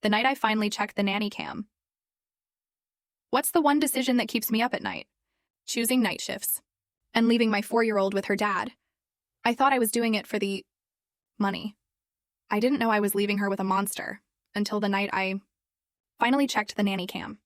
the night I finally checked the nanny cam. What's the one decision that keeps me up at night? Choosing night shifts. And leaving my 4-year-old with her dad. I thought I was doing it for the money. I didn't know I was leaving her with a monster until the night I finally checked the nanny cam.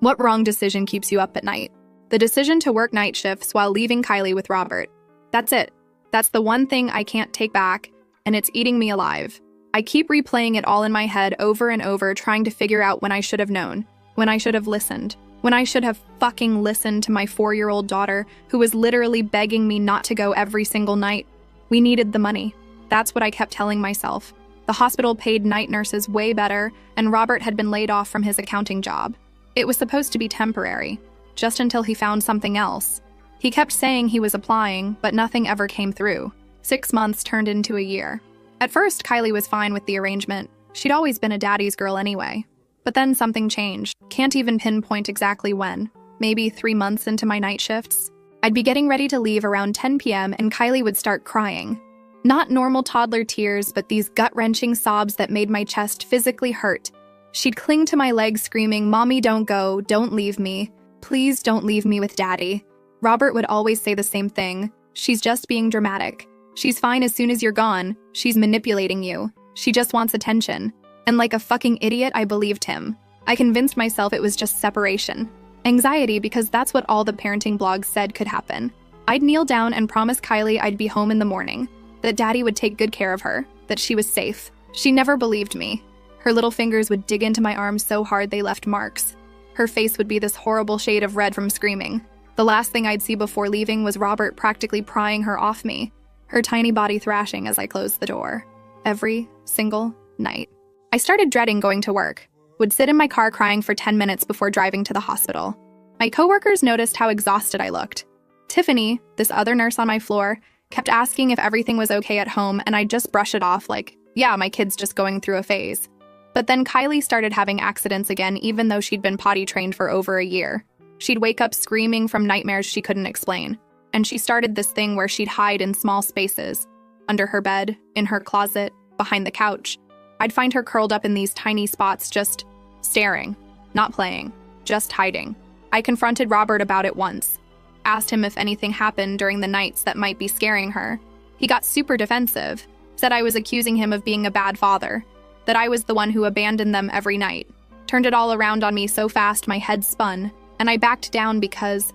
What wrong decision keeps you up at night? The decision to work night shifts while leaving Kylie with Robert. That's it. That's the one thing I can't take back, and it's eating me alive. I keep replaying it all in my head over and over, trying to figure out when I should have known, when I should have listened, when I should have fucking listened to my 4-year-old daughter who was literally begging me not to go every single night. We needed the money. That's what I kept telling myself. The hospital paid night nurses way better, and Robert had been laid off from his accounting job. It was supposed to be temporary, just until he found something else. He kept saying he was applying, but nothing ever came through. 6 months turned into a year. At first, Kylie was fine with the arrangement. She'd always been a daddy's girl anyway. But then something changed. Can't even pinpoint exactly when. Maybe 3 months into my night shifts. I'd be getting ready to leave around 10 p.m. and Kylie would start crying. Not normal toddler tears, but these gut-wrenching sobs that made my chest physically hurt. She'd cling to my legs screaming, "Mommy, don't go, don't leave me. Please don't leave me with Daddy." Robert would always say the same thing. "She's just being dramatic. She's fine as soon as you're gone. She's manipulating you. She just wants attention." And like a fucking idiot, I believed him. I convinced myself it was just separation. Anxiety, because that's what all the parenting blogs said could happen. I'd kneel down and promise Kylie I'd be home in the morning, that Daddy would take good care of her, that she was safe. She never believed me. Her little fingers would dig into my arms so hard they left marks. Her face would be this horrible shade of red from screaming. The last thing I'd see before leaving was Robert practically prying her off me, her tiny body thrashing as I closed the door. Every single night. I started dreading going to work. Would sit in my car crying for 10 minutes before driving to the hospital. My coworkers noticed how exhausted I looked. Tiffany, this other nurse on my floor, kept asking if everything was okay at home, and I'd just brush it off like, yeah, my kid's just going through a phase. But then Kylie started having accidents again, even though she'd been potty trained for over a year. She'd wake up screaming from nightmares she couldn't explain. And she started this thing where she'd hide in small spaces, under her bed, in her closet, behind the couch. I'd find her curled up in these tiny spots, just staring, not playing, just hiding. I confronted Robert about it once, asked him if anything happened during the nights that might be scaring her. He got super defensive, said I was accusing him of being a bad father, that I was the one who abandoned them every night. Turned it all around on me so fast my head spun, and I backed down because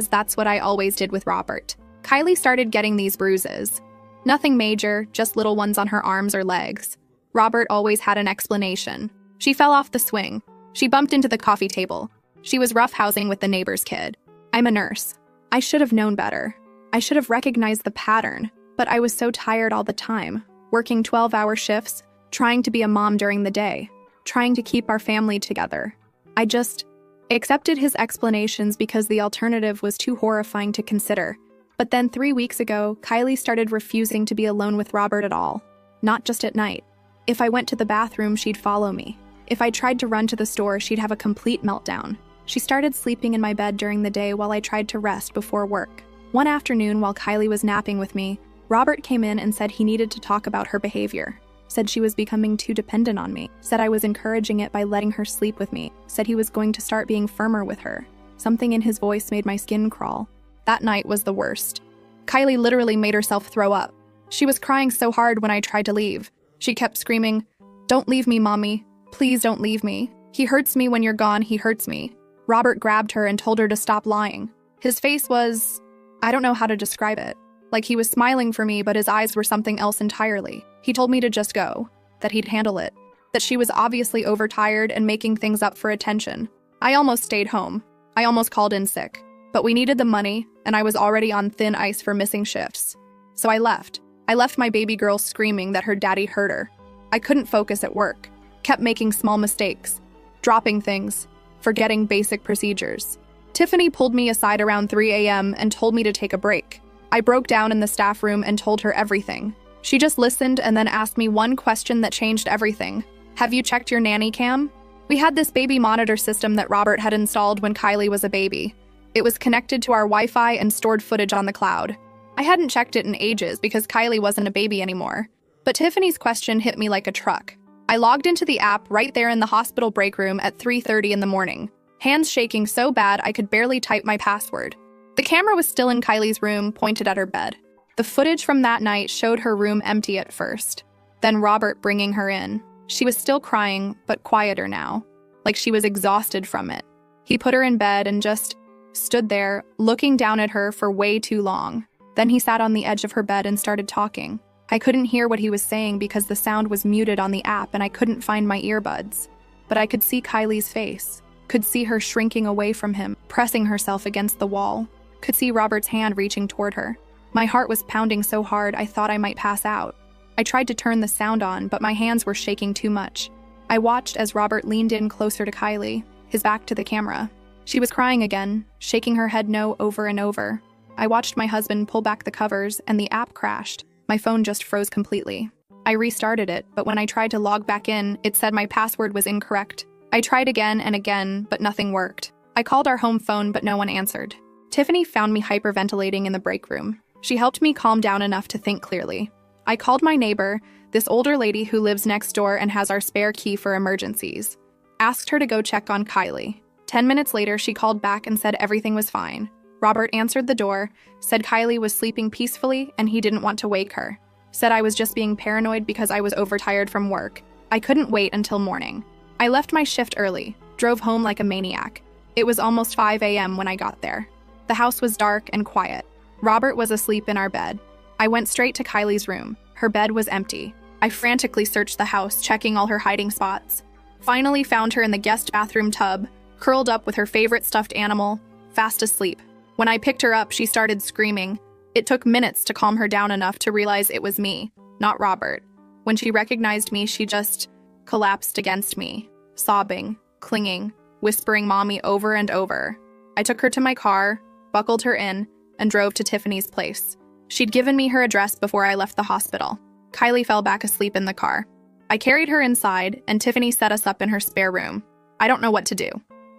that's what I always did with Robert. Kylie started getting these bruises. Nothing major, just little ones on her arms or legs. Robert always had an explanation. She fell off the swing. She bumped into the coffee table. She was roughhousing with the neighbor's kid. I'm a nurse. I should have known better. I should have recognized the pattern, but I was so tired all the time, working 12-hour shifts, trying to be a mom during the day, trying to keep our family together. I just accepted his explanations because the alternative was too horrifying to consider. But then 3 weeks ago, Kylie started refusing to be alone with Robert at all, not just at night. If I went to the bathroom, she'd follow me. If I tried to run to the store, she'd have a complete meltdown. She started sleeping in my bed during the day while I tried to rest before work. One afternoon, while Kylie was napping with me, Robert came in and said he needed to talk about her behavior. Said she was becoming too dependent on me. Said I was encouraging it by letting her sleep with me. Said he was going to start being firmer with her. Something in his voice made my skin crawl. That night was the worst. Kylie literally made herself throw up. She was crying so hard when I tried to leave. She kept screaming, "Don't leave me, Mommy. Please don't leave me. He hurts me when you're gone, he hurts me." Robert grabbed her and told her to stop lying. His face was, I don't know how to describe it. Like he was smiling for me, but his eyes were something else entirely. He told me to just go, that he'd handle it, that she was obviously overtired and making things up for attention. I almost stayed home. I almost called in sick. But we needed the money, and I was already on thin ice for missing shifts. So I left. I left my baby girl screaming that her daddy hurt her. I couldn't focus at work. Kept making small mistakes. Dropping things. Forgetting basic procedures. Tiffany pulled me aside around 3 a.m. and told me to take a break. I broke down in the staff room and told her everything. She just listened and then asked me one question that changed everything. "Have you checked your nanny cam?" We had this baby monitor system that Robert had installed when Kylie was a baby. It was connected to our Wi-Fi and stored footage on the cloud. I hadn't checked it in ages because Kylie wasn't a baby anymore. But Tiffany's question hit me like a truck. I logged into the app right there in the hospital break room at 3:30 in the morning, hands shaking so bad I could barely type my password. The camera was still in Kylie's room, pointed at her bed. The footage from that night showed her room empty at first, then Robert bringing her in. She was still crying, but quieter now, like she was exhausted from it. He put her in bed and just stood there, looking down at her for way too long. Then he sat on the edge of her bed and started talking. I couldn't hear what he was saying because the sound was muted on the app and I couldn't find my earbuds. But I could see Kylie's face, could see her shrinking away from him, pressing herself against the wall, could see Robert's hand reaching toward her. My heart was pounding so hard I thought I might pass out. I tried to turn the sound on, but my hands were shaking too much. I watched as Robert leaned in closer to Kylie, his back to the camera. She was crying again, shaking her head no over and over. I watched my husband pull back the covers and the app crashed. My phone just froze completely. I restarted it, but when I tried to log back in, it said my password was incorrect. I tried again and again, but nothing worked. I called our home phone, but no one answered. Tiffany found me hyperventilating in the break room. She helped me calm down enough to think clearly. I called my neighbor, this older lady who lives next door and has our spare key for emergencies. Asked her to go check on Kylie. 10 minutes later, she called back and said everything was fine. Robert answered the door, said Kylie was sleeping peacefully and he didn't want to wake her. Said I was just being paranoid because I was overtired from work. I couldn't wait until morning. I left my shift early, drove home like a maniac. It was almost 5 a.m. when I got there. The house was dark and quiet. Robert was asleep in our bed. I went straight to Kylie's room. Her bed was empty. I frantically searched the house, checking all her hiding spots. Finally found her in the guest bathroom tub, curled up with her favorite stuffed animal, fast asleep. When I picked her up, she started screaming. It took minutes to calm her down enough to realize it was me, not Robert. When she recognized me, she just collapsed against me, sobbing, clinging, whispering mommy over and over. I took her to my car, buckled her in, and drove to Tiffany's place. She'd given me her address before I left the hospital. Kylie fell back asleep in the car. I carried her inside, and Tiffany set us up in her spare room. I don't know what to do.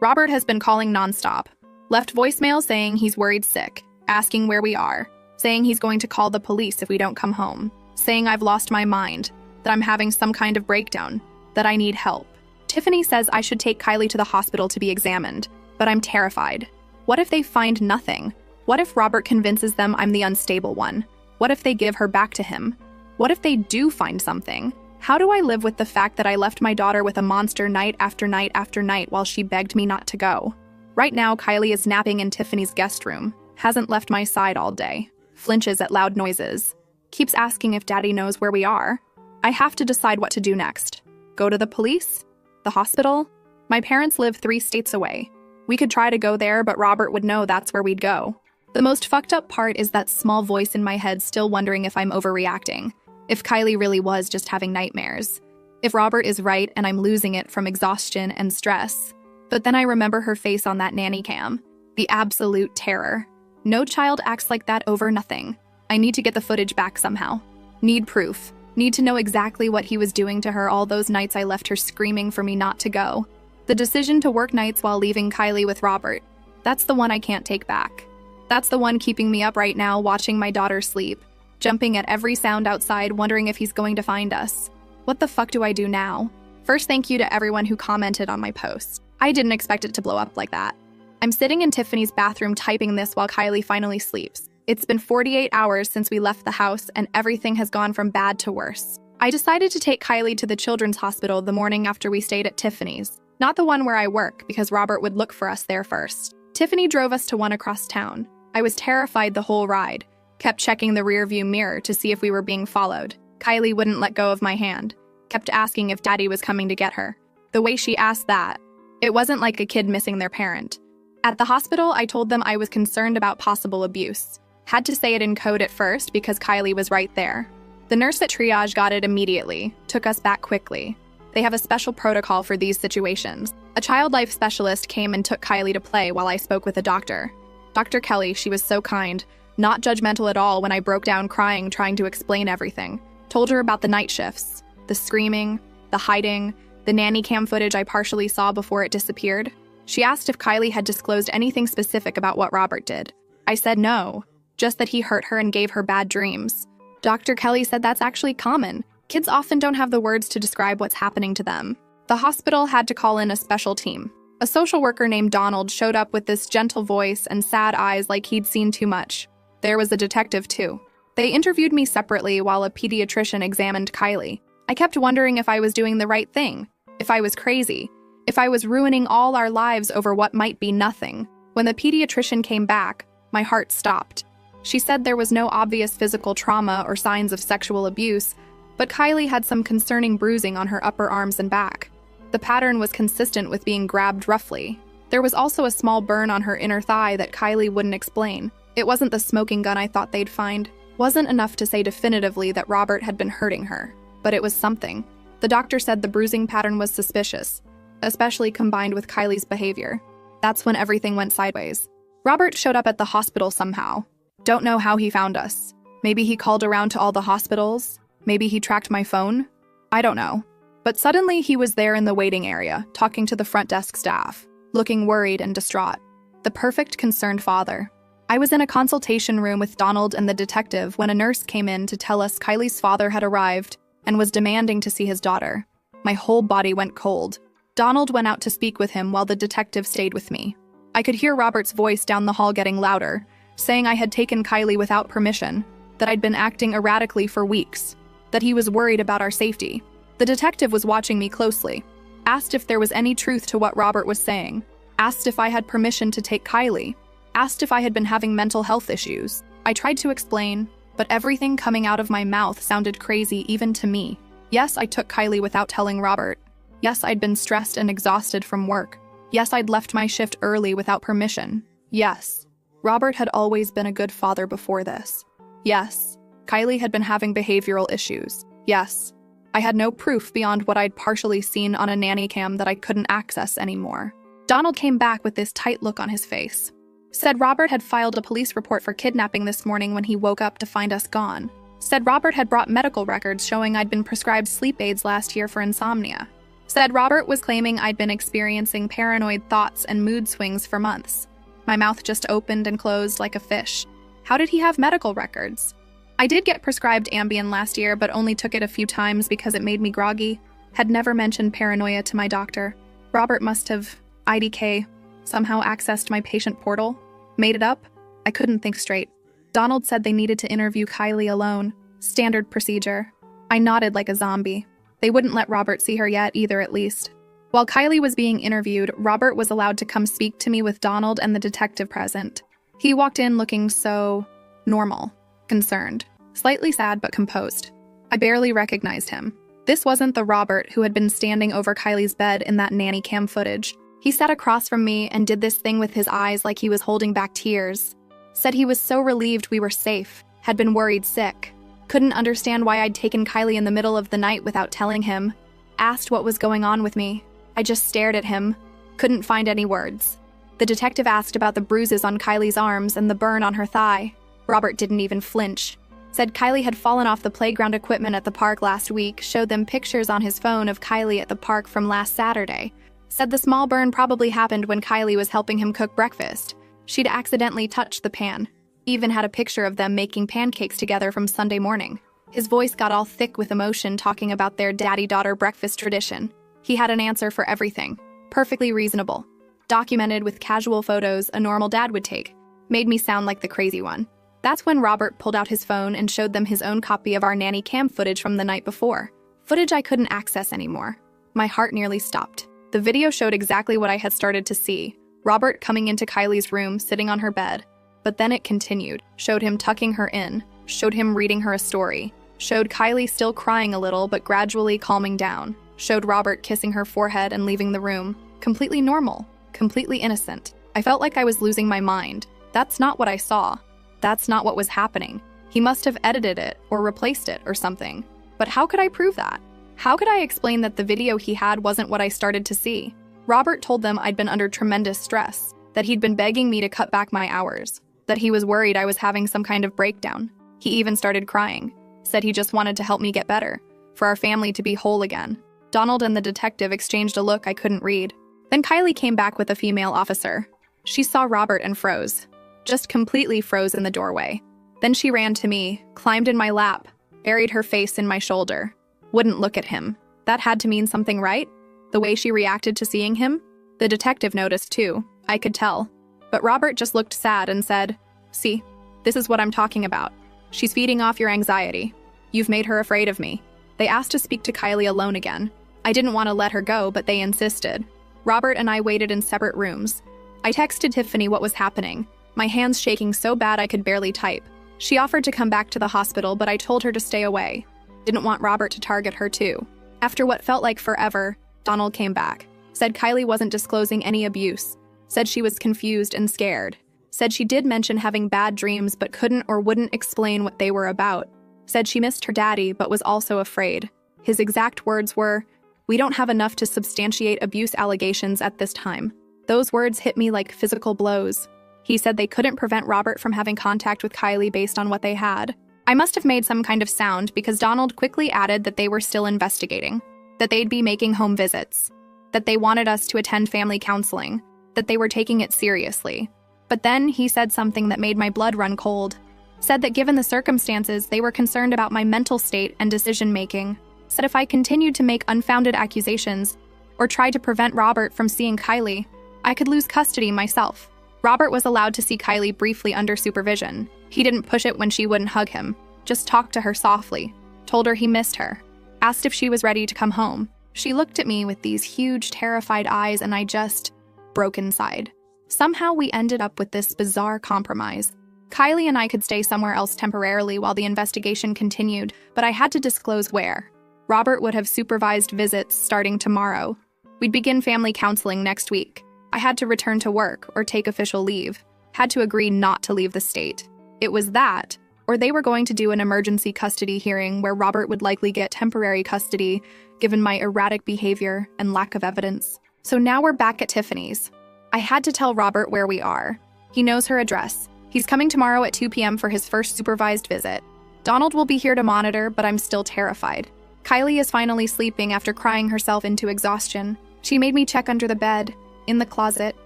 Robert has been calling nonstop. Left voicemail saying he's worried sick, asking where we are, saying he's going to call the police if we don't come home, saying I've lost my mind, that I'm having some kind of breakdown, that I need help. Tiffany says I should take Kylie to the hospital to be examined, but I'm terrified. What if they find nothing? What if Robert convinces them I'm the unstable one? What if they give her back to him? What if they do find something? How do I live with the fact that I left my daughter with a monster night after night after night while she begged me not to go? Right now, Kylie is napping in Tiffany's guest room, hasn't left my side all day, flinches at loud noises, keeps asking if Daddy knows where we are. I have to decide what to do next. Go to the police? The hospital? My parents live 3 states away. We could try to go there, but Robert would know that's where we'd go. The most fucked up part is that small voice in my head still wondering if I'm overreacting, if Kylie really was just having nightmares, if Robert is right and I'm losing it from exhaustion and stress. But then I remember her face on that nanny cam, the absolute terror. No child acts like that over nothing. I need to get the footage back somehow. Need proof. Need to know exactly what he was doing to her all those nights I left her screaming for me not to go. The decision to work nights while leaving Kylie with Robert, that's the one I can't take back. That's the one keeping me up right now, watching my daughter sleep, jumping at every sound outside, wondering if he's going to find us. What the fuck do I do now? First, thank you to everyone who commented on my post. I didn't expect it to blow up like that. I'm sitting in Tiffany's bathroom typing this while Kylie finally sleeps. It's been 48 hours since we left the house and everything has gone from bad to worse. I decided to take Kylie to the children's hospital the morning after we stayed at Tiffany's, not the one where I work because Robert would look for us there first. Tiffany drove us to one across town. I was terrified the whole ride, kept checking the rearview mirror to see if we were being followed. Kylie wouldn't let go of my hand, kept asking if Daddy was coming to get her. The way she asked that, it wasn't like a kid missing their parent. At the hospital, I told them I was concerned about possible abuse. Had to say it in code at first because Kylie was right there. The nurse at triage got it immediately, took us back quickly. They have a special protocol for these situations. A child life specialist came and took Kylie to play while I spoke with a doctor. Dr. Kelly, she was so kind, not judgmental at all when I broke down crying trying to explain everything. Told her about the night shifts, the screaming, the hiding, the nanny cam footage I partially saw before it disappeared. She asked if Kylie had disclosed anything specific about what Robert did. I said no, just that he hurt her and gave her bad dreams. Dr. Kelly said that's actually common. Kids often don't have the words to describe what's happening to them. The hospital had to call in a special team. A social worker named Donald showed up with this gentle voice and sad eyes like he'd seen too much. There was a detective, too. They interviewed me separately while a pediatrician examined Kylie. I kept wondering if I was doing the right thing, if I was crazy, if I was ruining all our lives over what might be nothing. When the pediatrician came back, my heart stopped. She said there was no obvious physical trauma or signs of sexual abuse, but Kylie had some concerning bruising on her upper arms and back. The pattern was consistent with being grabbed roughly. There was also a small burn on her inner thigh that Kylie wouldn't explain. It wasn't the smoking gun I thought they'd find. Wasn't enough to say definitively that Robert had been hurting her, but it was something. The doctor said the bruising pattern was suspicious, especially combined with Kylie's behavior. That's when everything went sideways. Robert showed up at the hospital somehow. Don't know how he found us. Maybe he called around to all the hospitals. Maybe he tracked my phone. I don't know. But suddenly he was there in the waiting area, talking to the front desk staff, looking worried and distraught. The perfect concerned father. I was in a consultation room with Donald and the detective when a nurse came in to tell us Kylie's father had arrived and was demanding to see his daughter. My whole body went cold. Donald went out to speak with him while the detective stayed with me. I could hear Robert's voice down the hall getting louder, saying I had taken Kylie without permission, that I'd been acting erratically for weeks, that he was worried about our safety. The detective was watching me closely, asked if there was any truth to what Robert was saying, asked if I had permission to take Kylie, asked if I had been having mental health issues. I tried to explain, but everything coming out of my mouth sounded crazy even to me. Yes, I took Kylie without telling Robert. Yes, I'd been stressed and exhausted from work. Yes, I'd left my shift early without permission. Yes, Robert had always been a good father before this. Yes, Kylie had been having behavioral issues. Yes, I had no proof beyond what I'd partially seen on a nanny cam that I couldn't access anymore. Donald came back with this tight look on his face. Said Robert had filed a police report for kidnapping this morning when he woke up to find us gone. Said Robert had brought medical records showing I'd been prescribed sleep aids last year for insomnia. Said Robert was claiming I'd been experiencing paranoid thoughts and mood swings for months. My mouth just opened and closed like a fish. How did he have medical records? I did get prescribed Ambien last year, but only took it a few times because it made me groggy. Had never mentioned paranoia to my doctor. Robert must have, IDK, somehow accessed my patient portal. Made it up? I couldn't think straight. Donald said they needed to interview Kylie alone. Standard procedure. I nodded like a zombie. They wouldn't let Robert see her yet either, at least. While Kylie was being interviewed, Robert was allowed to come speak to me with Donald and the detective present. He walked in looking so normal, concerned, slightly sad but composed. I barely recognized him. This wasn't the Robert who had been standing over Kylie's bed in that nanny cam footage. He sat across from me and did this thing with his eyes like he was holding back tears. Said he was so relieved we were safe, had been worried sick. Couldn't understand why I'd taken Kylie in the middle of the night without telling him. Asked what was going on with me. I just stared at him. Couldn't find any words. The detective asked about the bruises on Kylie's arms and the burn on her thigh. Robert didn't even flinch. Said Kylie had fallen off the playground equipment at the park last week, showed them pictures on his phone of Kylie at the park from last Saturday. Said the small burn probably happened when Kylie was helping him cook breakfast. She'd accidentally touched the pan. Even had a picture of them making pancakes together from Sunday morning. His voice got all thick with emotion talking about their daddy-daughter breakfast tradition. He had an answer for everything. Perfectly reasonable. Documented with casual photos a normal dad would take. Made me sound like the crazy one. That's when Robert pulled out his phone and showed them his own copy of our nanny cam footage from the night before. Footage I couldn't access anymore. My heart nearly stopped. The video showed exactly what I had started to see. Robert coming into Kylie's room, sitting on her bed. But then it continued. Showed him tucking her in. Showed him reading her a story. Showed Kylie still crying a little but gradually calming down. Showed Robert kissing her forehead and leaving the room. Completely normal. Completely innocent. I felt like I was losing my mind. That's not what I saw. That's not what was happening. He must have edited it or replaced it or something. But how could I prove that? How could I explain that the video he had wasn't what I started to see? Robert told them I'd been under tremendous stress, that he'd been begging me to cut back my hours, that he was worried I was having some kind of breakdown. He even started crying. Said he just wanted to help me get better, for our family to be whole again. Donald and the detective exchanged a look I couldn't read. Then Kylie came back with a female officer. She saw Robert and froze. Just completely froze in the doorway. Then she ran to me, climbed in my lap, buried her face in my shoulder. Wouldn't look at him. That had to mean something, right? The way she reacted to seeing him? The detective noticed too, I could tell. But Robert just looked sad and said, "See, this is what I'm talking about. She's feeding off your anxiety. You've made her afraid of me." They asked to speak to Kylie alone again. I didn't want to let her go, but they insisted. Robert and I waited in separate rooms. I texted Tiffany what was happening, my hands shaking so bad I could barely type. She offered to come back to the hospital, but I told her to stay away. Didn't want Robert to target her too. After what felt like forever, Donald came back. Said Kylie wasn't disclosing any abuse. Said she was confused and scared. Said she did mention having bad dreams but couldn't or wouldn't explain what they were about. Said she missed her daddy but was also afraid. His exact words were, "We don't have enough to substantiate abuse allegations at this time." Those words hit me like physical blows. He said they couldn't prevent Robert from having contact with Kylie based on what they had. I must have made some kind of sound because Donald quickly added that they were still investigating, that they'd be making home visits, that they wanted us to attend family counseling, that they were taking it seriously. But then he said something that made my blood run cold. Said that given the circumstances, they were concerned about my mental state and decision-making. Said if I continued to make unfounded accusations or tried to prevent Robert from seeing Kylie, I could lose custody myself. Robert was allowed to see Kylie briefly under supervision. He didn't push it when she wouldn't hug him, just talked to her softly, told her he missed her, asked if she was ready to come home. She looked at me with these huge, terrified eyes and I just broke inside. Somehow we ended up with this bizarre compromise. Kylie and I could stay somewhere else temporarily while the investigation continued, but I had to disclose where. Robert would have supervised visits starting tomorrow. We'd begin family counseling next week. I had to return to work or take official leave. Had to agree not to leave the state. It was that, or they were going to do an emergency custody hearing where Robert would likely get temporary custody given my erratic behavior and lack of evidence. So now we're back at Tiffany's. I had to tell Robert where we are. He knows her address. He's coming tomorrow at 2 p.m. for his first supervised visit. Donald will be here to monitor, but I'm still terrified. Kylie is finally sleeping after crying herself into exhaustion. She made me check under the bed, in the closet,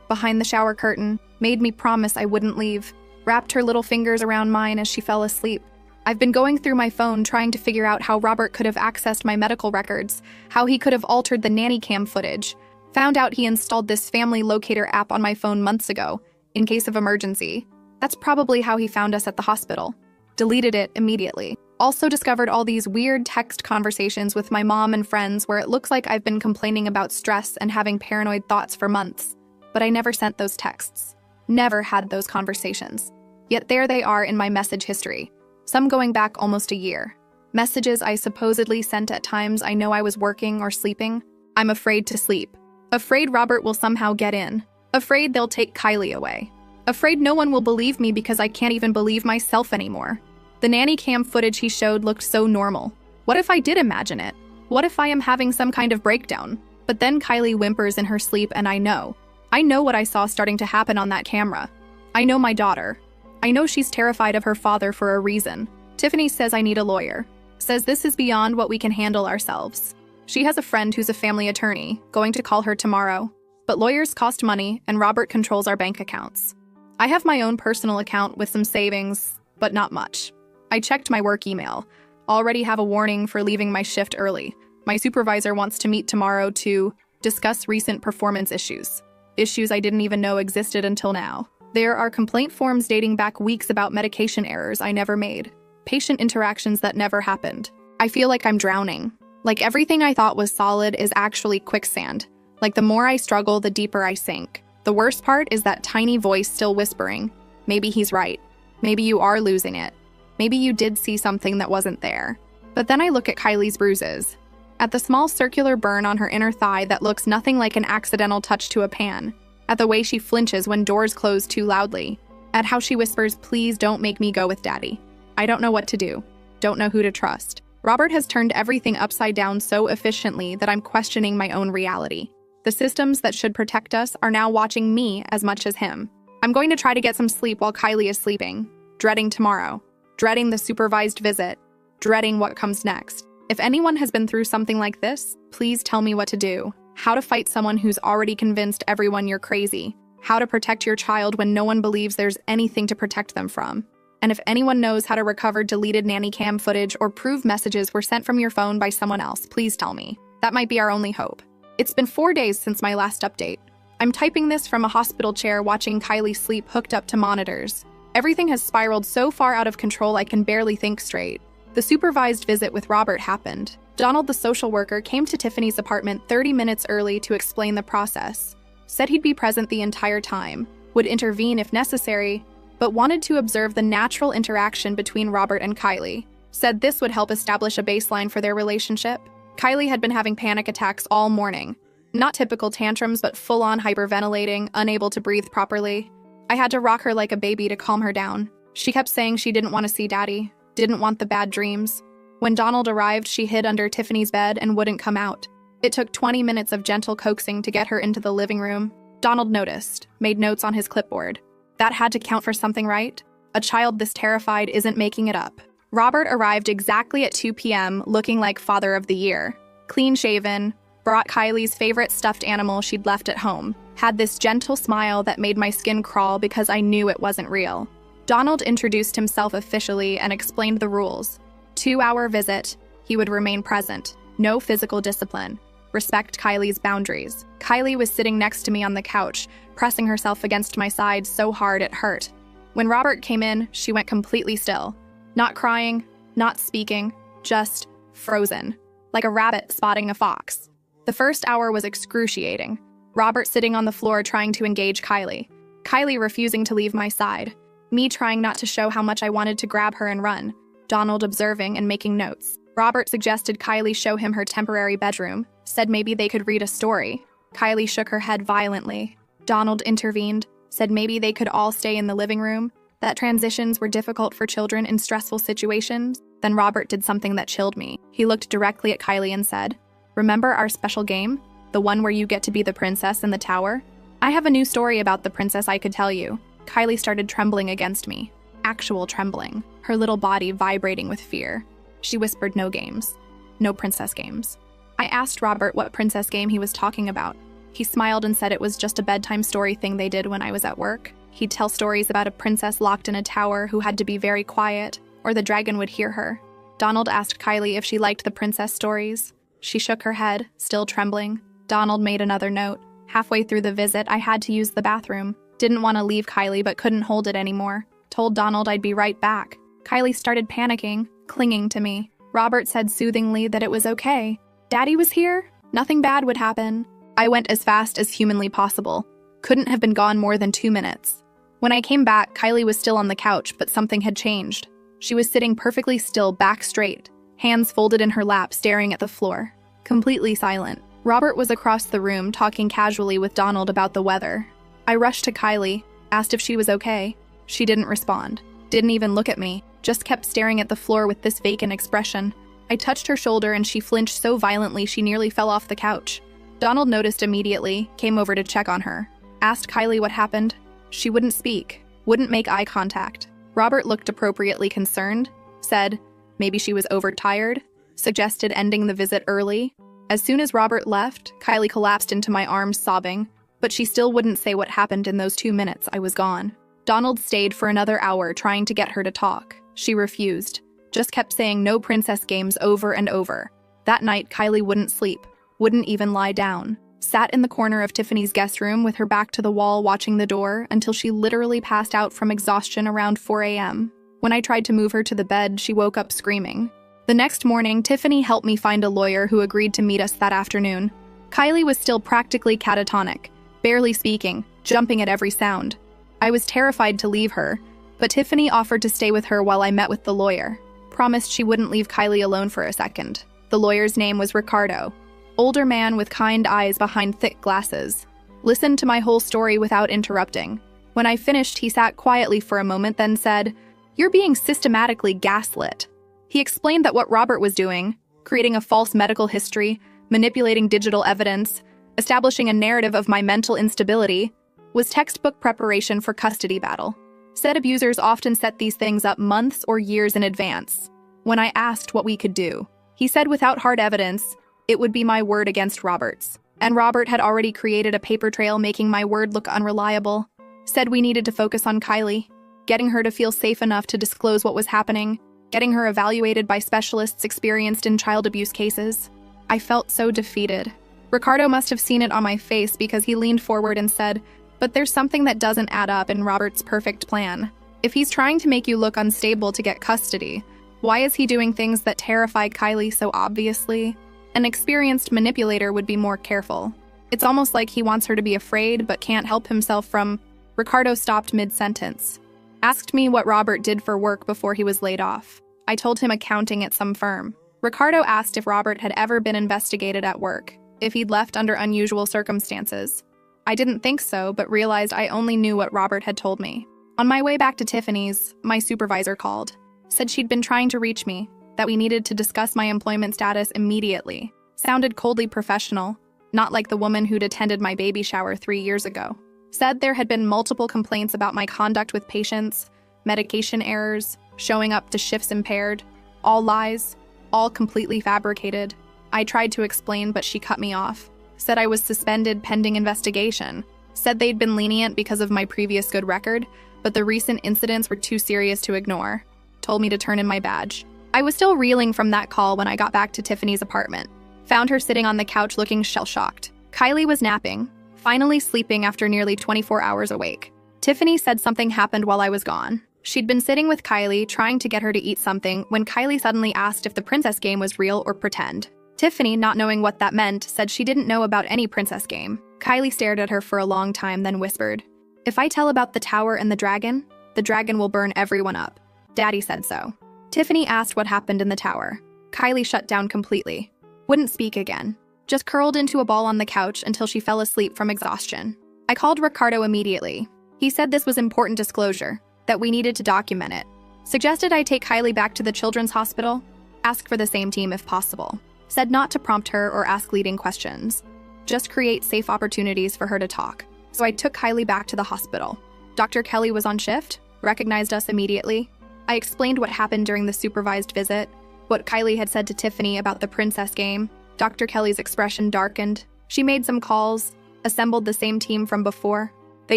behind the shower curtain, made me promise I wouldn't leave, wrapped her little fingers around mine as she fell asleep. I've been going through my phone trying to figure out how Robert could have accessed my medical records, how he could have altered the nanny cam footage. Found out he installed this family locator app on my phone months ago, in case of emergency. That's probably how he found us at the hospital. Deleted it immediately. Also discovered all these weird text conversations with my mom and friends where it looks like I've been complaining about stress and having paranoid thoughts for months. But I never sent those texts. Never had those conversations. Yet there they are in my message history. Some going back almost a year. Messages I supposedly sent at times I know I was working or sleeping. I'm afraid to sleep. Afraid Robert will somehow get in. Afraid they'll take Kylie away. Afraid no one will believe me because I can't even believe myself anymore. The nanny cam footage he showed looked so normal. What if I did imagine it? What if I am having some kind of breakdown? But then Kylie whimpers in her sleep and I know. I know what I saw starting to happen on that camera. I know my daughter. I know she's terrified of her father for a reason. Tiffany says I need a lawyer. Says this is beyond what we can handle ourselves. She has a friend who's a family attorney, going to call her tomorrow. But lawyers cost money and Robert controls our bank accounts. I have my own personal account with some savings, but not much. I checked my work email. Already have a warning for leaving my shift early. My supervisor wants to meet tomorrow to discuss recent performance issues. Issues I didn't even know existed until now. There are complaint forms dating back weeks about medication errors I never made. Patient interactions that never happened. I feel like I'm drowning. Like everything I thought was solid is actually quicksand. Like the more I struggle, the deeper I sink. The worst part is that tiny voice still whispering, maybe he's right. Maybe you are losing it. Maybe you did see something that wasn't there. But then I look at Kylie's bruises. At the small circular burn on her inner thigh that looks nothing like an accidental touch to a pan. At the way she flinches when doors close too loudly. At how she whispers, please don't make me go with daddy. I don't know what to do. Don't know who to trust. Robert has turned everything upside down so efficiently that I'm questioning my own reality. The systems that should protect us are now watching me as much as him. I'm going to try to get some sleep while Kylie is sleeping. Dreading tomorrow. Dreading the supervised visit. Dreading what comes next. If anyone has been through something like this, please tell me what to do. How to fight someone who's already convinced everyone you're crazy. How to protect your child when no one believes there's anything to protect them from. And if anyone knows how to recover deleted nanny cam footage or prove messages were sent from your phone by someone else, please tell me. That might be our only hope. It's been 4 days since my last update. I'm typing this from a hospital chair watching Kylie sleep hooked up to monitors. Everything has spiraled so far out of control I can barely think straight. The supervised visit with Robert happened. Donald, the social worker, came to Tiffany's apartment 30 minutes early to explain the process. Said he'd be present the entire time, would intervene if necessary, but wanted to observe the natural interaction between Robert and Kylie. Said this would help establish a baseline for their relationship. Kylie had been having panic attacks all morning. Not typical tantrums, but full-on hyperventilating, unable to breathe properly. I had to rock her like a baby to calm her down. She kept saying she didn't want to see Daddy, didn't want the bad dreams. When Donald arrived, she hid under Tiffany's bed and wouldn't come out. It took 20 minutes of gentle coaxing to get her into the living room. Donald noticed, made notes on his clipboard. That had to count for something, right? A child this terrified isn't making it up. Robert arrived exactly at 2 p.m. looking like Father of the Year. Clean-shaven, brought Kylie's favorite stuffed animal she'd left at home. Had this gentle smile that made my skin crawl because I knew it wasn't real. Donald introduced himself officially and explained the rules. 2-hour visit, he would remain present. No physical discipline. Respect Kylie's boundaries. Kylie was sitting next to me on the couch, pressing herself against my side so hard it hurt. When Robert came in, she went completely still. Not crying, not speaking, just frozen, like a rabbit spotting a fox. The first hour was excruciating. Robert sitting on the floor trying to engage Kylie. Kylie refusing to leave my side. Me trying not to show how much I wanted to grab her and run. Donald observing and making notes. Robert suggested Kylie show him her temporary bedroom, said maybe they could read a story. Kylie shook her head violently. Donald intervened, said maybe they could all stay in the living room, that transitions were difficult for children in stressful situations. Then Robert did something that chilled me. He looked directly at Kylie and said, "Remember our special game? The one where you get to be the princess in the tower? I have a new story about the princess I could tell you." Kylie started trembling against me. Actual trembling, her little body vibrating with fear. She whispered, "No games. No princess games." I asked Robert what princess game he was talking about. He smiled and said it was just a bedtime story thing they did when I was at work. He'd tell stories about a princess locked in a tower who had to be very quiet, or the dragon would hear her. Donald asked Kylie if she liked the princess stories. She shook her head, still trembling. Donald made another note. Halfway through the visit, I had to use the bathroom. Didn't want to leave Kylie but couldn't hold it anymore. Told Donald I'd be right back. Kylie started panicking, clinging to me. Robert said soothingly that it was okay. Daddy was here. Nothing bad would happen. I went as fast as humanly possible. Couldn't have been gone more than 2 minutes. When I came back, Kylie was still on the couch, but something had changed. She was sitting perfectly still, back straight, hands folded in her lap, staring at the floor. Completely silent. Robert was across the room, talking casually with Donald about the weather. I rushed to Kylie, asked if she was okay. She didn't respond. Didn't even look at me. Just kept staring at the floor with this vacant expression. I touched her shoulder and she flinched so violently she nearly fell off the couch. Donald noticed immediately, came over to check on her. Asked Kylie what happened. She wouldn't speak, wouldn't make eye contact. Robert looked appropriately concerned, said maybe she was overtired, suggested ending the visit early. As soon as Robert left, Kylie collapsed into my arms sobbing, but she still wouldn't say what happened in those 2 minutes I was gone. Donald stayed for another hour trying to get her to talk. She refused, just kept saying no princess games over and over. That night, Kylie wouldn't sleep, wouldn't even lie down. Sat in the corner of Tiffany's guest room with her back to the wall watching the door until she literally passed out from exhaustion around 4 a.m. When I tried to move her to the bed, she woke up screaming. The next morning, Tiffany helped me find a lawyer who agreed to meet us that afternoon. Kylie was still practically catatonic, barely speaking, jumping at every sound. I was terrified to leave her, but Tiffany offered to stay with her while I met with the lawyer. Promised she wouldn't leave Kylie alone for a second. The lawyer's name was Ricardo. Older man with kind eyes behind thick glasses. Listened to my whole story without interrupting. When I finished, he sat quietly for a moment, then said, "You're being systematically gaslit." He explained that what Robert was doing, creating a false medical history, manipulating digital evidence, establishing a narrative of my mental instability, was textbook preparation for custody battle. Said abusers often set these things up months or years in advance. When I asked what we could do, he said without hard evidence, it would be my word against Robert's. And Robert had already created a paper trail making my word look unreliable. Said we needed to focus on Kylie. getting her to feel safe enough to disclose what was happening, getting her evaluated by specialists experienced in child abuse cases. I felt so defeated. Ricardo must have seen it on my face because he leaned forward and said, "But there's something that doesn't add up in Robert's perfect plan. If he's trying to make you look unstable to get custody, why is he doing things that terrify Kylie so obviously? An experienced manipulator would be more careful. It's almost like he wants her to be afraid but can't help himself from—" Ricardo stopped mid-sentence. Asked me what Robert did for work before he was laid off. I told him accounting at some firm. Ricardo asked if Robert had ever been investigated at work, if he'd left under unusual circumstances. I didn't think so, but realized I only knew what Robert had told me. On my way back to Tiffany's, my supervisor called. Said she'd been trying to reach me, that we needed to discuss my employment status immediately. Sounded coldly professional, not like the woman who'd attended my baby shower 3 years ago. Said there had been multiple complaints about my conduct with patients, medication errors, showing up to shifts impaired, all lies, all completely fabricated. I tried to explain, but she cut me off. Said I was suspended pending investigation. Said they'd been lenient because of my previous good record, but the recent incidents were too serious to ignore. Told me to turn in my badge. I was still reeling from that call when I got back to Tiffany's apartment. Found her sitting on the couch looking shell-shocked. Kylie was napping, finally sleeping after nearly 24 hours awake. Tiffany said something happened while I was gone. She'd been sitting with Kylie, trying to get her to eat something, when Kylie suddenly asked if the princess game was real or pretend. Tiffany, not knowing what that meant, said she didn't know about any princess game. Kylie stared at her for a long time, then whispered, "If I tell about the tower and the dragon will burn everyone up. Daddy said so." Tiffany asked what happened in the tower. Kylie shut down completely. Wouldn't speak again. Just curled into a ball on the couch until she fell asleep from exhaustion. I called Ricardo immediately. He said this was important disclosure, that we needed to document it. Suggested I take Kylie back to the children's hospital, ask for the same team if possible. Said not to prompt her or ask leading questions. Just create safe opportunities for her to talk. So I took Kylie back to the hospital. Dr. Kelly was on shift, recognized us immediately. I explained what happened during the supervised visit, what Kylie had said to Tiffany about the princess game. Dr. Kelly's expression darkened. She made some calls, assembled the same team from before. They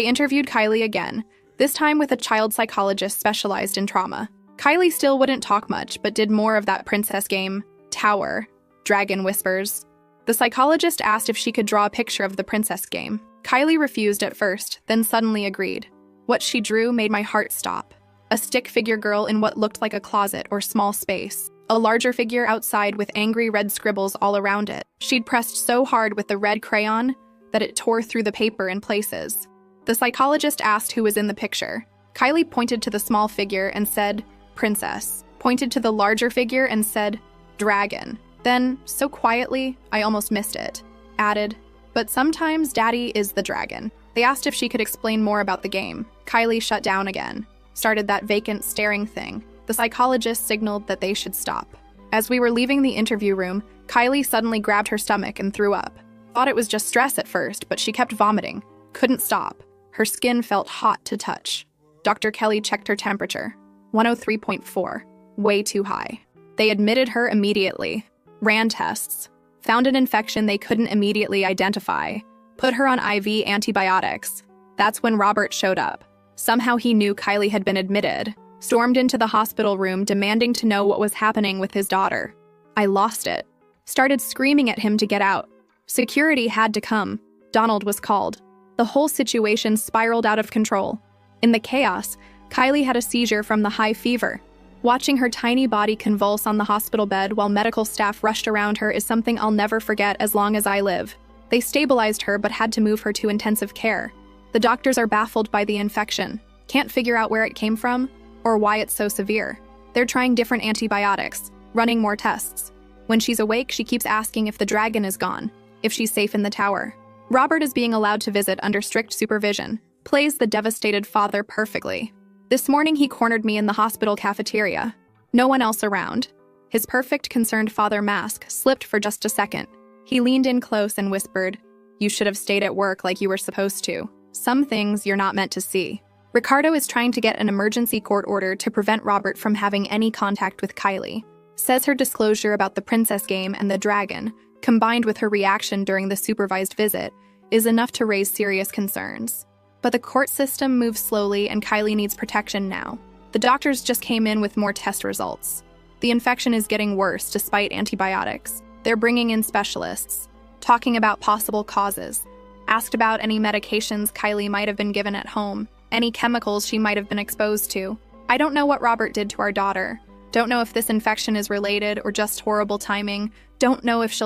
interviewed Kylie again, this time with a child psychologist specialized in trauma. Kylie still wouldn't talk much, but did more of that princess game, tower, dragon whispers. The psychologist asked if she could draw a picture of the princess game. Kylie refused at first, then suddenly agreed. What she drew made my heart stop. A stick figure girl in what looked like a closet or small space. A larger figure outside with angry red scribbles all around it. She'd pressed so hard with the red crayon that it tore through the paper in places. The psychologist asked who was in the picture. Kylie pointed to the small figure and said, "Princess." Pointed to the larger figure and said, "Dragon." Then, so quietly, I almost missed it, added, "But sometimes Daddy is the dragon." They asked if she could explain more about the game. Kylie shut down again. Started that vacant staring thing. The psychologist signaled that they should stop. As we were leaving the interview room, Kylie suddenly grabbed her stomach and threw up. Thought it was just stress at first, but she kept vomiting. Couldn't stop. Her skin felt hot to touch. Dr. Kelly checked her temperature. 103.4. Way too high. They admitted her immediately. Ran tests. Found an infection they couldn't immediately identify. Put her on IV antibiotics. That's when Robert showed up. Somehow he knew Kylie had been admitted. Stormed into the hospital room demanding to know what was happening with his daughter. I lost it. Started screaming at him to get out. Security had to come. Donald was called. The whole situation spiraled out of control. In the chaos, Kylie had a seizure from the high fever. Watching her tiny body convulse on the hospital bed while medical staff rushed around her is something I'll never forget as long as I live. They stabilized her but had to move her to intensive care. The doctors are baffled by the infection. Can't figure out where it came from or why it's so severe. They're trying different antibiotics, running more tests. When she's awake, she keeps asking if the dragon is gone, if she's safe in the tower. Robert is being allowed to visit under strict supervision. Plays the devastated father perfectly. This morning he cornered me in the hospital cafeteria. No one else around. His perfect concerned father mask slipped for just a second. He leaned in close and whispered, "You should have stayed at work like you were supposed to. Some things you're not meant to see." Ricardo is trying to get an emergency court order to prevent Robert from having any contact with Kylie. Says her disclosure about the princess game and the dragon, combined with her reaction during the supervised visit, is enough to raise serious concerns. But the court system moves slowly and Kylie needs protection now. The doctors just came in with more test results. The infection is getting worse despite antibiotics. They're bringing in specialists, talking about possible causes, asked about any medications Kylie might have been given at home, any chemicals she might have been exposed to. I don't know what Robert did to our daughter. Don't know if this infection is related or just horrible timing. Don't know if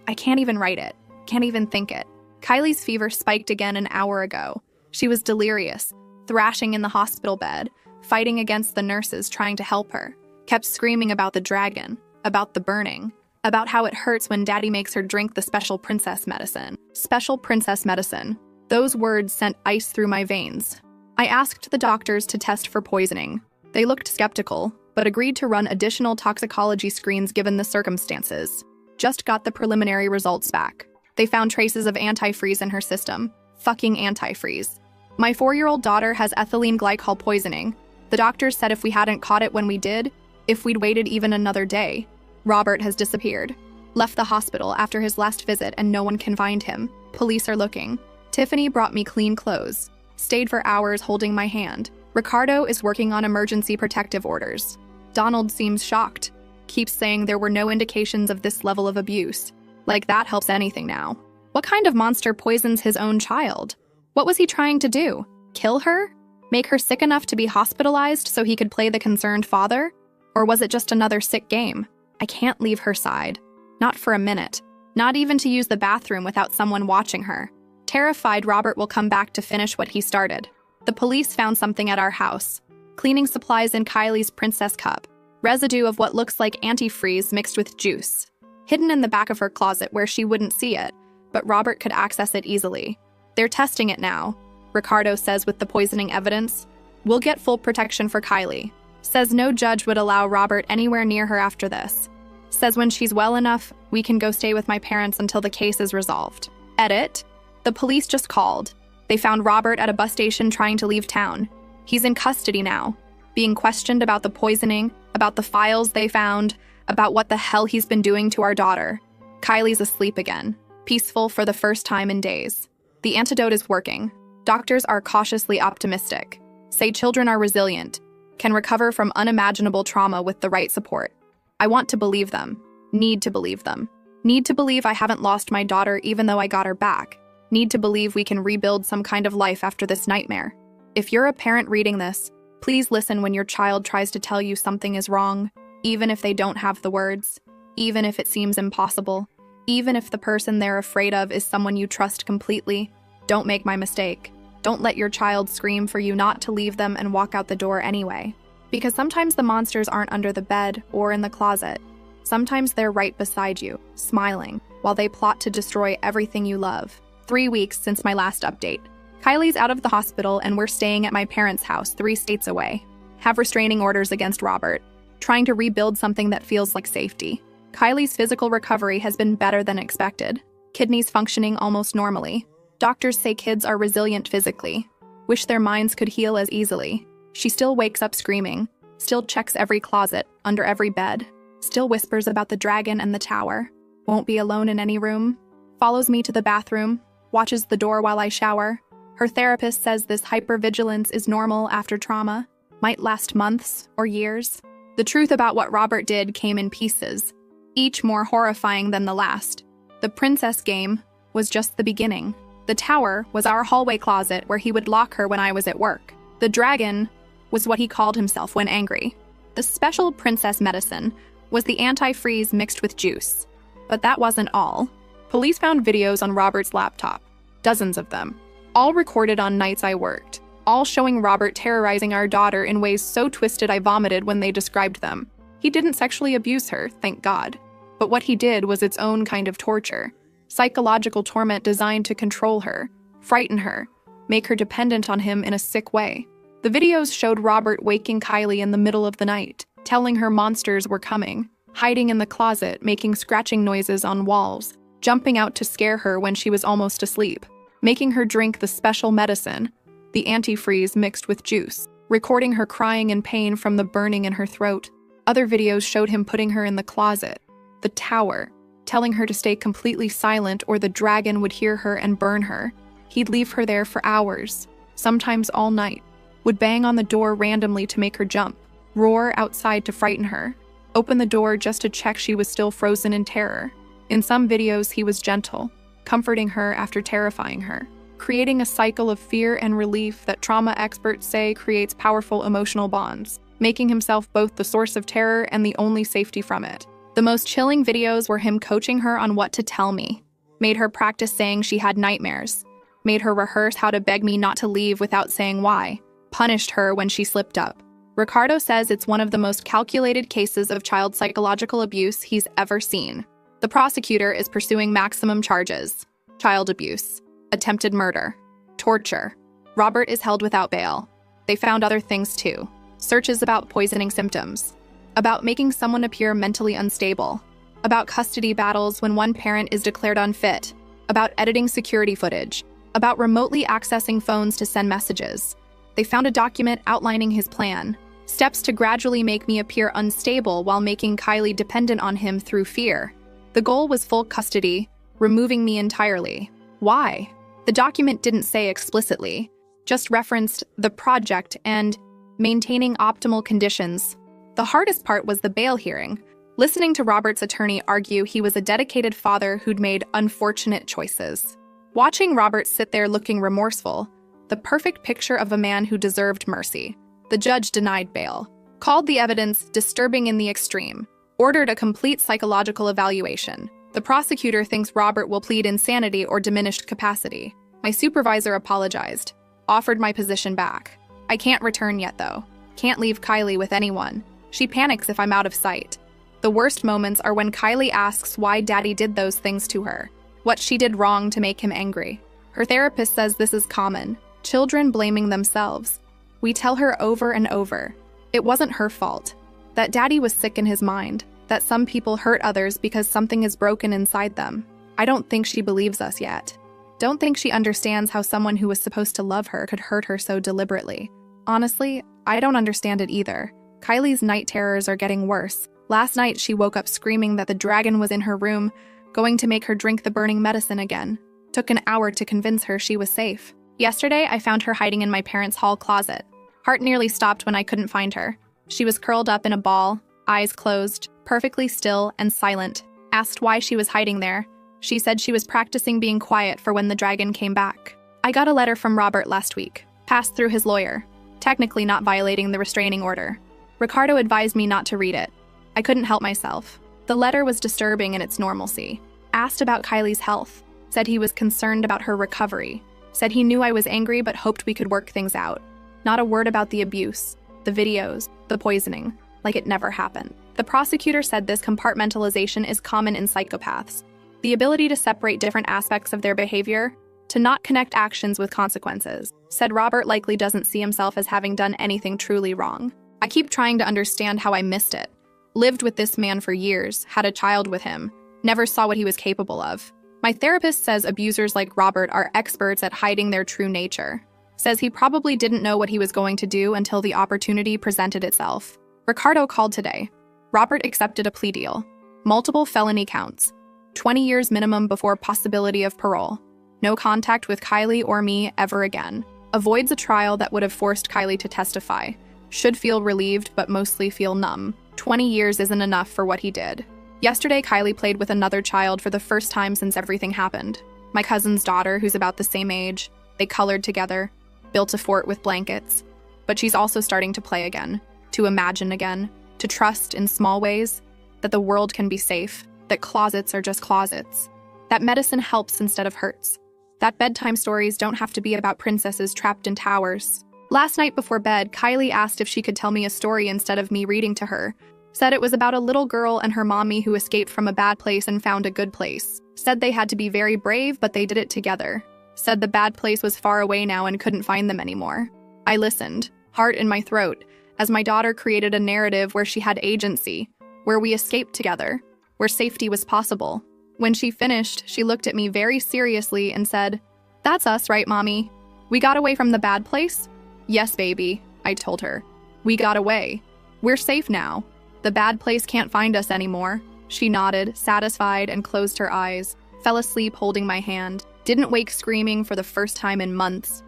I can't even write it. Can't even think it. Kylie's fever spiked again an hour ago. She was delirious, thrashing in the hospital bed, fighting against the nurses trying to help her. Kept screaming about the dragon, about the burning, about how it hurts when Daddy makes her drink the special princess medicine. Special princess medicine. Those words sent ice through my veins. I asked the doctors to test for poisoning. They looked skeptical, but agreed to run additional toxicology screens given the circumstances. Just got the preliminary results back. They found traces of antifreeze in her system. Fucking antifreeze. My 4-year-old daughter has ethylene glycol poisoning. The doctors said if we hadn't caught it when we did, if we'd waited even another day, Robert has disappeared. Left the hospital after his last visit and no one can find him. Police are looking. Tiffany brought me clean clothes. Stayed for hours holding my hand. Ricardo is working on emergency protective orders. Donald seems shocked. Keeps saying there were no indications of this level of abuse. Like that helps anything now. What kind of monster poisons his own child? What was he trying to do? Kill her? Make her sick enough to be hospitalized so he could play the concerned father? Or was it just another sick game? I can't leave her side. Not for a minute. Not even to use the bathroom without someone watching her. Terrified Robert will come back to finish what he started. The police found something at our house. Cleaning supplies in Kylie's princess cup. Residue of what looks like antifreeze mixed with juice. Hidden in the back of her closet where she wouldn't see it, but Robert could access it easily. They're testing it now, Ricardo says with the poisoning evidence. We'll get full protection for Kylie. Says no judge would allow Robert anywhere near her after this. Says when she's well enough, we can go stay with my parents until the case is resolved. Edit. The police just called. They found Robert at a bus station trying to leave town. He's in custody now, being questioned about the poisoning, about the files they found, about what the hell he's been doing to our daughter. Kylie's asleep again, peaceful for the first time in days. The antidote is working. Doctors are cautiously optimistic. Say children are resilient, can recover from unimaginable trauma with the right support. I want to believe them. Need to believe them. Need to believe I haven't lost my daughter even though I got her back. Need to believe we can rebuild some kind of life after this nightmare. If you're a parent reading this, please listen when your child tries to tell you something is wrong, even if they don't have the words, even if it seems impossible, even if the person they're afraid of is someone you trust completely. Don't make my mistake. Don't let your child scream for you not to leave them and walk out the door anyway. Because sometimes the monsters aren't under the bed or in the closet. Sometimes they're right beside you, smiling, while they plot to destroy everything you love. 3 weeks since my last update. Kylie's out of the hospital and we're staying at my parents' house 3 states away. Have restraining orders against Robert. Trying to rebuild something that feels like safety. Kylie's physical recovery has been better than expected. Kidneys functioning almost normally. Doctors say kids are resilient physically. Wish their minds could heal as easily. She still wakes up screaming. Still checks every closet, under every bed. Still whispers about the dragon and the tower. Won't be alone in any room. Follows me to the bathroom. Watches the door while I shower. Her therapist says this hypervigilance is normal after trauma. Might last months or years. The truth about what Robert did came in pieces, each more horrifying than the last. The princess game was just the beginning. The tower was our hallway closet where he would lock her when I was at work. The dragon was what he called himself when angry. The special princess medicine was the antifreeze mixed with juice. But that wasn't all. Police found videos on Robert's laptop, dozens of them, all recorded on nights I worked, all showing Robert terrorizing our daughter in ways so twisted I vomited when they described them. He didn't sexually abuse her, thank God. But what he did was its own kind of torture. Psychological torment designed to control her, frighten her, make her dependent on him in a sick way. The videos showed Robert waking Kylie in the middle of the night, telling her monsters were coming, hiding in the closet, making scratching noises on walls, jumping out to scare her when she was almost asleep, making her drink the special medicine, the antifreeze mixed with juice, recording her crying in pain from the burning in her throat. Other videos showed him putting her in the closet, the tower, telling her to stay completely silent or the dragon would hear her and burn her. He'd leave her there for hours, sometimes all night, would bang on the door randomly to make her jump, roar outside to frighten her, open the door just to check she was still frozen in terror. In some videos, he was gentle, comforting her after terrifying her, creating a cycle of fear and relief that trauma experts say creates powerful emotional bonds, making himself both the source of terror and the only safety from it. The most chilling videos were him coaching her on what to tell me, made her practice saying she had nightmares, made her rehearse how to beg me not to leave without saying why, punished her when she slipped up. Ricardo says it's one of the most calculated cases of child psychological abuse he's ever seen. The prosecutor is pursuing maximum charges: child abuse, attempted murder, torture. Robert is held without bail. They found other things too. Searches about poisoning symptoms, about making someone appear mentally unstable, about custody battles when one parent is declared unfit, about editing security footage, about remotely accessing phones to send messages. They found a document outlining his plan, steps to gradually make me appear unstable while making Kylie dependent on him through fear. The goal was full custody, removing me entirely. Why? The document didn't say explicitly, just referenced the project and maintaining optimal conditions. The hardest part was the bail hearing, listening to Robert's attorney argue he was a dedicated father who'd made unfortunate choices. Watching Robert sit there looking remorseful, the perfect picture of a man who deserved mercy. The judge denied bail, called the evidence disturbing in the extreme, ordered a complete psychological evaluation. The prosecutor thinks Robert will plead insanity or diminished capacity. My supervisor apologized, offered my position back. I can't return yet, though. Can't leave Kylie with anyone. She panics if I'm out of sight. The worst moments are when Kylie asks why Daddy did those things to her, what she did wrong to make him angry. Her therapist says this is common, children blaming themselves. We tell her over and over, it wasn't her fault, that Daddy was sick in his mind, that some people hurt others because something is broken inside them. I don't think she believes us yet. Don't think she understands how someone who was supposed to love her could hurt her so deliberately. Honestly, I don't understand it either. Kylie's night terrors are getting worse. Last night, she woke up screaming that the dragon was in her room, going to make her drink the burning medicine again. Took an hour to convince her she was safe. Yesterday, I found her hiding in my parents' hall closet. Heart nearly stopped when I couldn't find her. She was curled up in a ball, eyes closed, perfectly still and silent. Asked why she was hiding there. She said she was practicing being quiet for when the dragon came back. I got a letter from Robert last week, passed through his lawyer, technically not violating the restraining order. Ricardo advised me not to read it. I couldn't help myself. The letter was disturbing in its normalcy. Asked about Kylie's health, said he was concerned about her recovery, said he knew I was angry but hoped we could work things out. Not a word about the abuse, the videos, the poisoning, like it never happened. The prosecutor said this compartmentalization is common in psychopaths. The ability to separate different aspects of their behavior, to not connect actions with consequences. Said Robert likely doesn't see himself as having done anything truly wrong. I keep trying to understand how I missed it. Lived with this man for years, had a child with him, never saw what he was capable of. My therapist says abusers like Robert are experts at hiding their true nature. Says he probably didn't know what he was going to do until the opportunity presented itself. Ricardo called today. Robert accepted a plea deal. Multiple felony counts. 20 years minimum before possibility of parole. No contact with Kylie or me ever again. Avoids a trial that would have forced Kylie to testify. Should feel relieved but mostly feel numb. 20 years isn't enough for what he did. Yesterday, Kylie played with another child for the first time since everything happened. My cousin's daughter, who's about the same age. They colored together, built a fort with blankets. But she's also starting to play again, to imagine again, to trust in small ways that the world can be safe, that closets are just closets, that medicine helps instead of hurts, that bedtime stories don't have to be about princesses trapped in towers. Last night before bed, Kylie asked if she could tell me a story instead of me reading to her. Said it was about a little girl and her mommy who escaped from a bad place and found a good place. Said they had to be very brave, but they did it together. Said the bad place was far away now and couldn't find them anymore. I listened, heart in my throat, as my daughter created a narrative where she had agency, where we escaped together, where safety was possible. When she finished, she looked at me very seriously and said, "That's us, right, Mommy? We got away from the bad place?" "Yes, baby," I told her. "We got away. We're safe now. The bad place can't find us anymore." She nodded, satisfied, and closed her eyes, fell asleep holding my hand, didn't wake screaming for the first time in months.